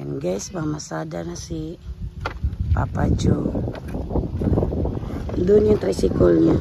Yan guys, mamasada na si Papa Joe. Doon yung tricycle niya.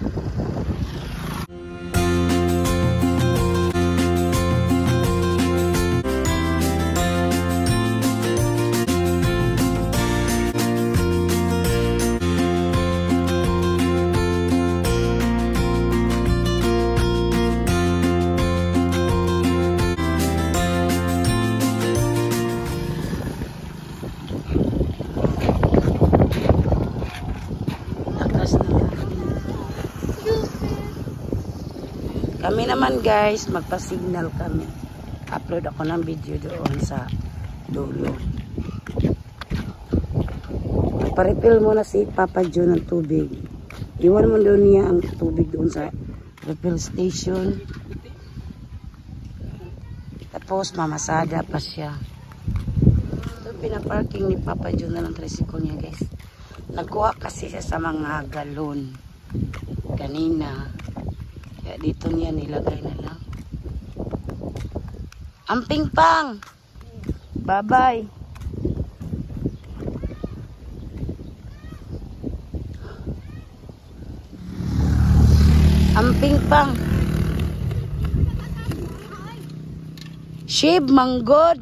Kami naman guys, magpa-signal kami. Upload ako ng video doon sa dulo. Magpa-refill muna si Papa Joe ng tubig. Iwan mo doon niya ang tubig doon sa refill station. Tapos mamasada pa siya. Ito pinaparking ni Papa Joe na ng tricycle niya guys. Nagkuha kasi siya sa mga galon kanina. Kaya dito niya nilagay na lang. Amping pang! Bye-bye! Amping pang! Shave manggod!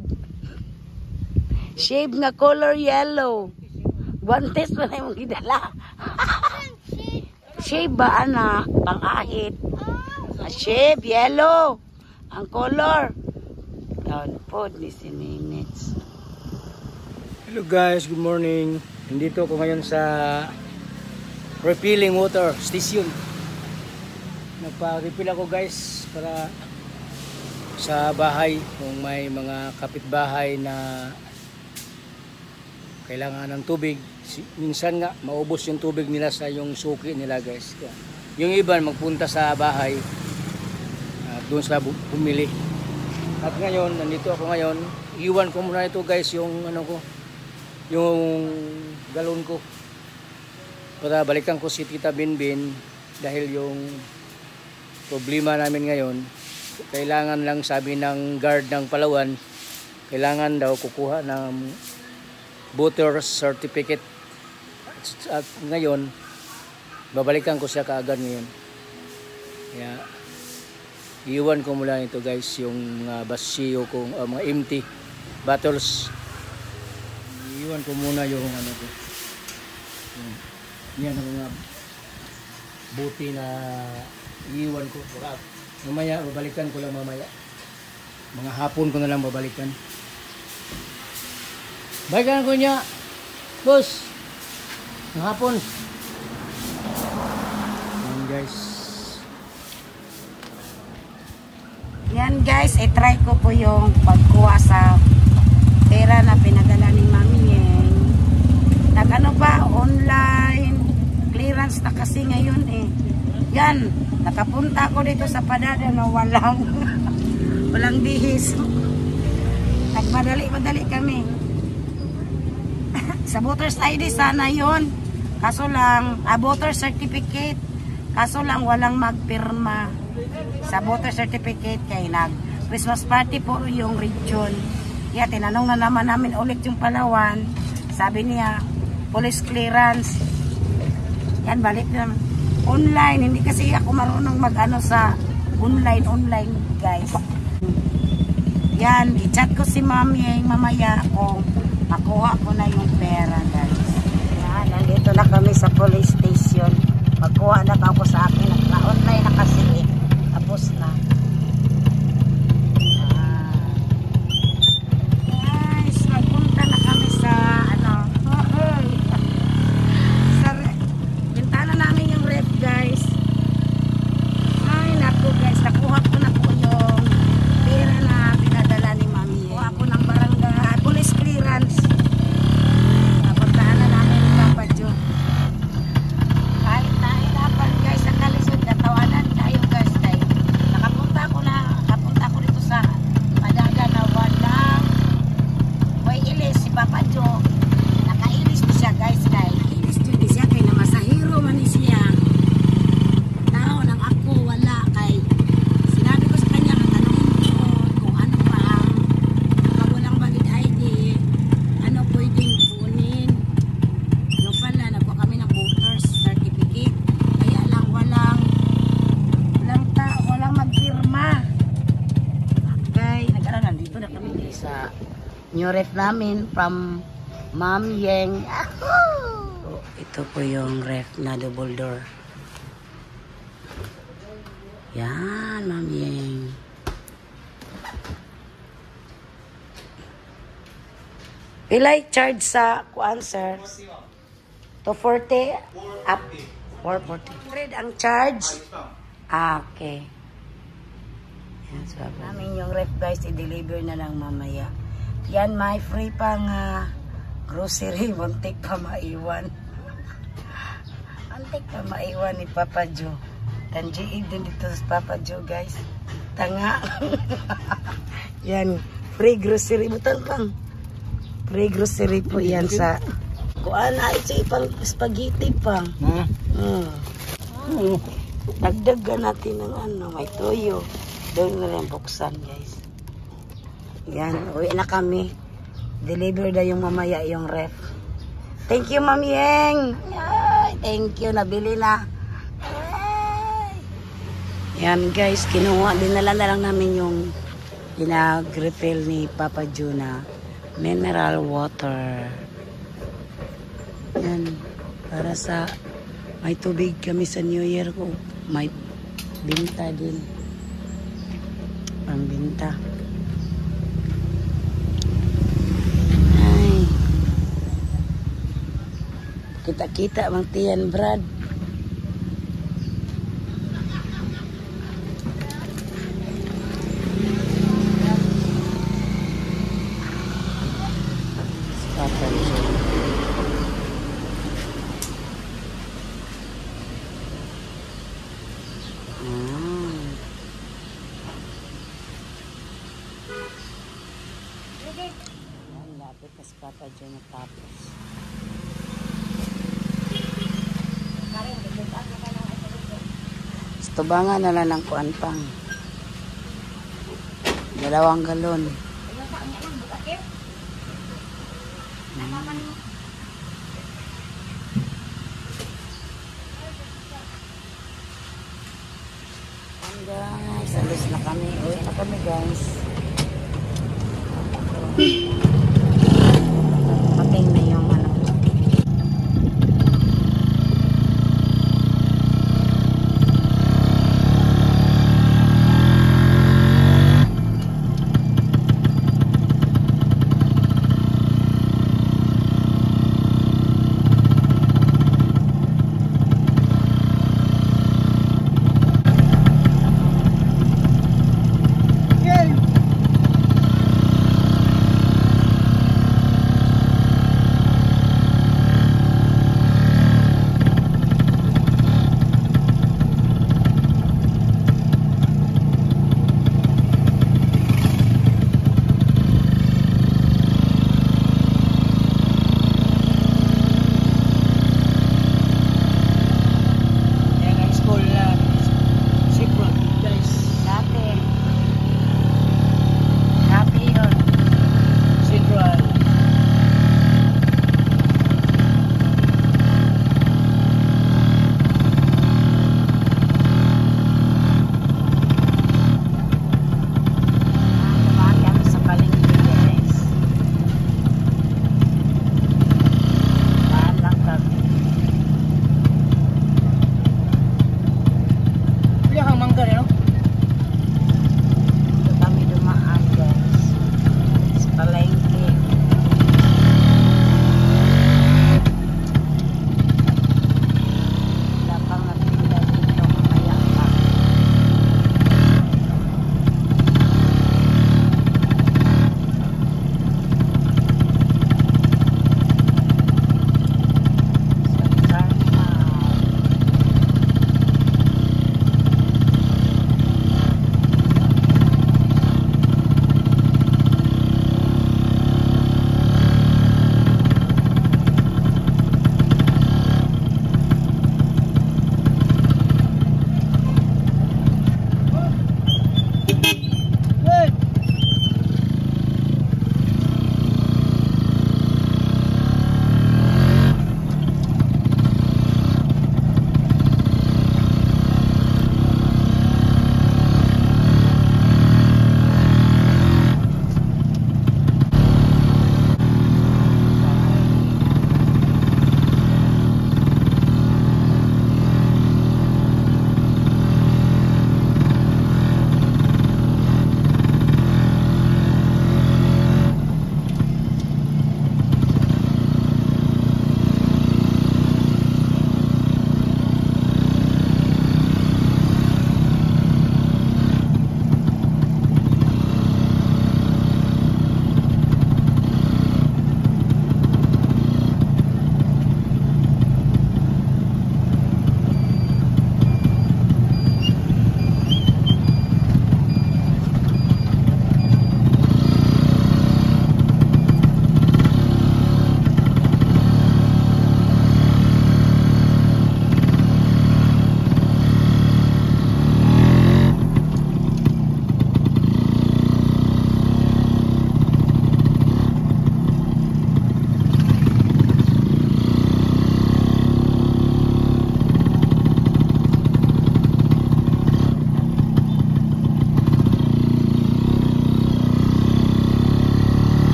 Shave nga color yellow! Guantes pa na yung gidala! Shave ba anak? Pang-ahit! Shave, yellow. Ang color. Down po, 10 minutes. Hello guys, good morning. Nandito ako ngayon sa refilling water station. Nagpa-refill ako guys para sa bahay kung may mga kapitbahay na kailangan ng tubig. Minsan nga maubos yung tubig nila sa yung suki nila guys. Yung iba magpunta sa bahay doon sila bumili. At ngayon, nandito ako ngayon. Iwan ko muna ito guys, yung ano ko, yung galon ko. Para balikan ko si Tita Binbin dahil yung problema namin ngayon, kailangan lang sabi ng guard ng Palawan, kailangan daw kukuha ng voter certificate. At ngayon, babalikan ko siya kaagad ngayon. Kaya iwan ko mula ito guys, yung basiyo kong mga empty bottles. Iwan ko muna yung ano ko. Yan ang mga buti na iwan ko. Mamaya babalikan ko lang mamaya. Mga hapon ko na lang babalikan. Balikan ko niya. Boss. Mga hapon. Yan guys. Yan guys, i-try ko po yung pagkuha sa pera na pinadala ni Mami Yeng. Nag-ano ba, online clearance na kasi ngayon eh. Yan, nakapunta ako dito sa Padada na walang bihis. Nagmadali-madali kami. Sa voters ID sana yon. Kaso lang, voter certificate. Kaso lang walang magpirma sa voter certificate kay Christmas party po yung region. Kaya tinanong na naman namin ulit yung Palawan. Sabi niya, police clearance. Yan, balik na. Online, hindi kasi ako marunong mag-ano sa online guys. Yan, i-chat ko si Mami mamaya kung makuha ko na yung pera guys. Yan, nandito na kami sa police station. Magkuha na ako sa akin. Naka-online na kasi eh. Tapos na. Guys, magpunta na kami sa ano. Sa bintana namin yung ref guys. Ay naku guys, nakuha ko na po yung pera na pinadala ni Mami. Kuha ko ng barangay police clearance. Napuntahan na namin ni Papa Joe. Kahit nahirapan guys sa kalisod, natawanan tayo guys. Nakapunta ko dito sa Padada na walang may ilis si Papa Joe. Nakailis ko siya guys. Ilis ko siya kay na masahiro man siya. Tao nang ako wala kay sinabi ko sa kanya, tanongin ko kung ano pa ang walang valid ID. yung ref namin from Ma'am Yeng. Ito po yung ref na double door. Yan, Ma'am Yeng. Pilay charge sa kuan, sir? 240 up 440. Ang charge? Okay. Yan, so, namin yung ref guys, i-deliver na lang mamaya. Yan, may free pang grocery. Muntik pa maiwan. Muntik pa maiwan ni Papa Joe. Tanjiid din dito sa Papa Joe guys. Tanga. Yan, free grocery. Butan pang. Free grocery po yan sa kuan ay sa ipang spaghetti pang. Dagdagan natin ng ano, may toyo. Doon na rin buksan guys. Yan, uwi na kami. Deliver na yung mamaya yung ref. Thank you, Ma'am Yeng. Ay, thank you, nabili na. Ay. Yan guys, kinuha, dinala na lang namin yung pinag-refill ni Papa Juna. Mineral water. Yan, para sa may tubig kami sa New Year ko. May binta din. Pambinta. Ay. Kita-kita mang tiyan, Brad. Lapit na si Papa Joe natapos. Tubangan na lang ng kuan pang 2 galon. Guys, alis na kami. Uwi na kami guys. Pating na yung ano.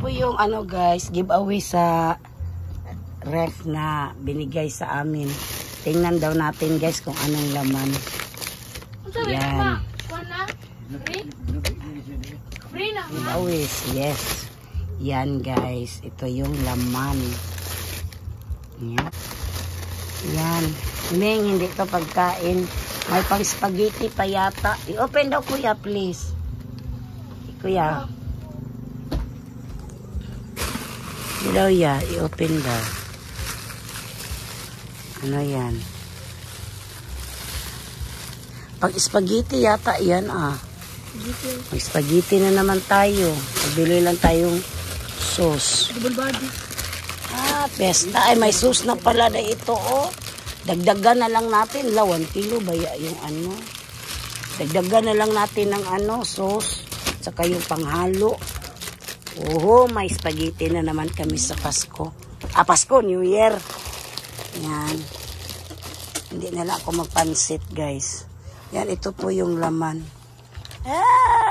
po yung ano guys, giveaway sa ref na binigay sa amin. Tingnan daw natin guys kung anong laman. Yan. Giveaway, yes. Yan guys, ito yung laman. Yan. Yan. Hindi to pagkain. May pang spaghetti pa yata. I-open daw kuya please. Kuya. Daw ya, i-open daw. Ano yan? Pag spaghetti yata yan ah. Mag spaghetti na naman tayo. Pabili lang tayong sauce. Ah, pesta. Ay, may sauce na pala na ito oh. Dagdagan na lang natin. 1 kilo ba yung ano? Dagdagan na lang natin ng ano, sauce. Saka yung panghalo. Oh, may spaghetti na naman kami sa Pasko. Ah, Pasko, New Year. Yan. Hindi na lang ako magpansit, guys. Yan, ito po yung laman. Ah!